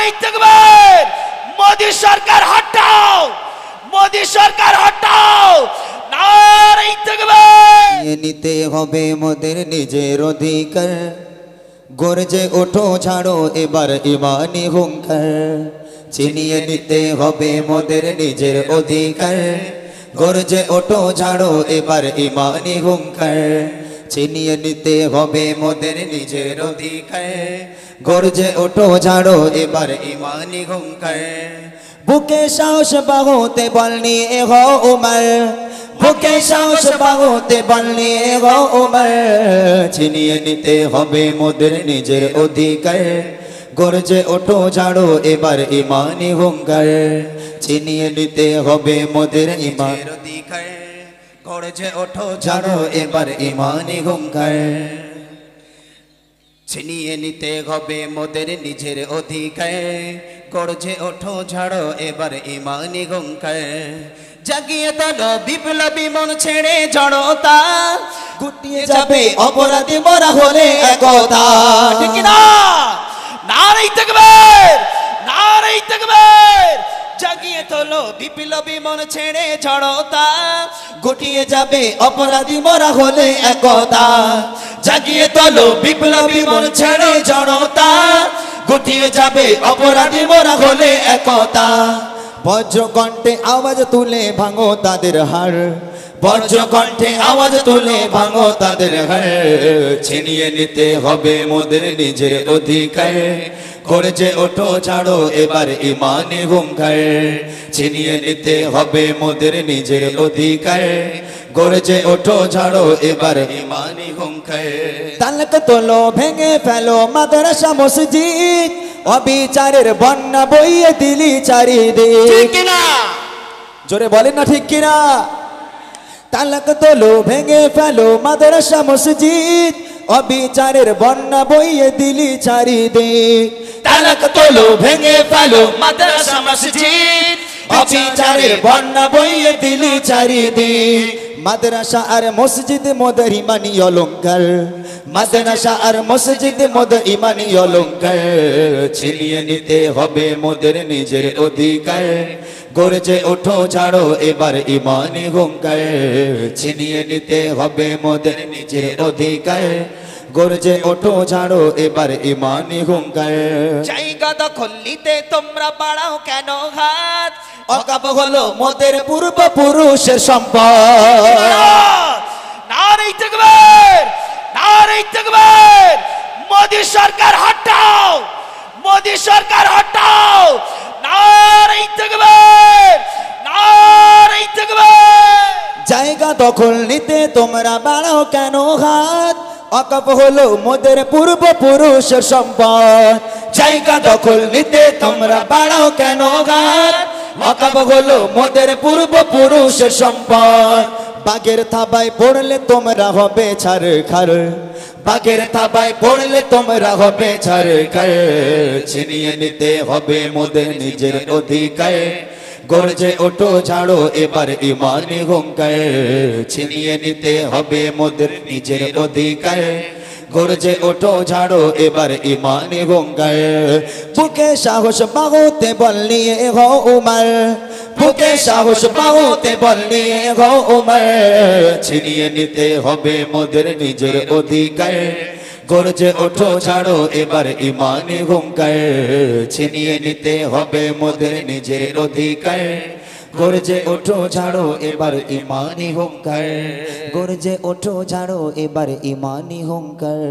নারে তাকবীর মোদি সরকার হটাও মোদি সরকার হটাও নারে তাকবীর নিতে হবে মোদের নিজের অধিকার গর্জে ওঠো ঝাড়ো এবার ইমানি হুঙ্কার ছিনিয়ে নিতে হবে মোদের নিজের অধিকার গর্জে ওঠো ঝাড়ো এবার ইমানি হুঙ্কার ছিনিয়ে নিতে হবে মোদের নিজের অধিকার গর্জে ওঠো ঝাড়ো এবার ইমানি হুঙ্কার বুকে সাহস বাহুতে বল নিয়ে হও উমর বুকে সাহস বাহুতে বল নিয়ে হও উমর ছিনিয়ে নিতে হবে মোদের নিজের অধিকার গর্জে ওঠো ঝাড়ো এবার ইমানি হুঙ্কার ছিনিয়ে নিতে হবে মোদের ইমানের অধিকার গর্জে ওঠো ঝাড়ো এবার ইমানি হুঙ্কার ছিনিয়ে নিতে হবে মোদের নিজের অধিকার গর্জে ওঠো ঝাড়ো এবার ইমানি হুঙ্কার জাগিয়ে তোলো বিপ্লবী মন ছেড়ে জড়তা গুটিয়ে যাবে অপরাধী মরা হলে একতা ঠিক না নারে তাকবীর নারে তাকবীর জাগিয়ে তোলো বিপ্লবী মন ছেড়ে জড়তা গুটিয়ে যাবে অপরাধী মরা হলে একতা জাগিয়ে তোলো বিপ্লবী মন ছেড়ে জড়তা গুটিয়ে যাবে অপরাধী মরা হলে একতা বজ্রকণ্ঠে আওয়াজ তুলে ভাঙো তাদের হাড় বজ্রকণ্ঠে আওয়াজ তুলে ভাঙো তাদের হাড় ছিনিয়ে নিতে হবে মোদের নিজের অধিকার গর্জে ওঠো ঝাড়ো এবার ইমানি হুঙ্কার ছিনিয়ে নিতে হবে মোদের নিজের অধিকার গর্জে ওঠো ঝাড়ো এবার ইমানি হুঙ্কার তালক তোলো ভেঙে ফেলো মাদ্রাসা মসজিদ অবিচারের বন্যা বইয়ে দিলি চারিদিকে ঠিক না জোরে বলেন না ঠিক কিনা তালক তোলো ভেঙে ফেলো মাদ্রাসা মসজিদ অবিচারের বন্যা বইয়ে দিলি চারিদিক তালক তোলো ভেঙে ফেলো মাদ্রাসা মসজিদ অবিচারের বন্যা বইয়ে দিলি চারিদিক মাদ্রাসা আর মসজিদ মোদের ইমানি অলংকার মাদ্রাসা আর মসজিদ মোদের ইমানি অলংকার ছিনিয়ে নিতে হবে মোদের নিজের অধিকার গর্জে ওঠো ঝাড়ো এবার ইমানি হুঙ্কার ছিনিয়ে নিতে হবে মোদের নিজের অধিকার গর্জে ওঠো ঝাড়ো এবার ইমানি হুঙ্কার জায়গা দখল নিতে তোমরা বাড়াও কেন হাত অকাপ হলো মোদের পূর্বপুরুষের সম্পদ নারে তাকবীর নারে তাকবীর মোদি সরকার হটাও মোদি সরকার হটাও নারে তাকবীর নারে তাকবীর জায়গা দখল নিতে তোমরা বাড়াও কেন হাত অকাপ হলো মোদের পূর্বপুরুষের সম্পদ জায়গা দখল নিতে তোমরা বাড়াও কেন হাত অকাপ হলো মোদের পূর্বপুরুষের সম্পদ বাগের থাবায় পড়লে তোমরা হবে ছারখার বাগের থাবায় পড়লে তোমরা হবে ছারখার ছিনিয়ে নিতে হবে মোদের নিজের অধিকার গর্জে ওঠো ঝাড়ো এবার ইমানি হুঙ্কার ছিনিয়ে নিতে হবে মোদের নিজের অধিকার গর্জে ওঠো ঝাড়ো এবার ইমানি হুঙ্কার বুকে সাহস বাহুতে বল নিয়ে হও উমর বুকে সাহস বাহুতে বল নিয়ে হও উমর ছিনিয়ে নিতে হবে মোদের নিজের অধিকার গর্জে ওঠো ঝাড়ো এবার ইমানি হুঙ্কার ছিনিয়ে নিতে হবে মোদের নিজের অধিকার গর্জে ওঠো ঝাড়ো এবার ইমানি হুঙ্কার গর্জে ওঠো ঝাড়ো এবার ইমানি হুঙ্কার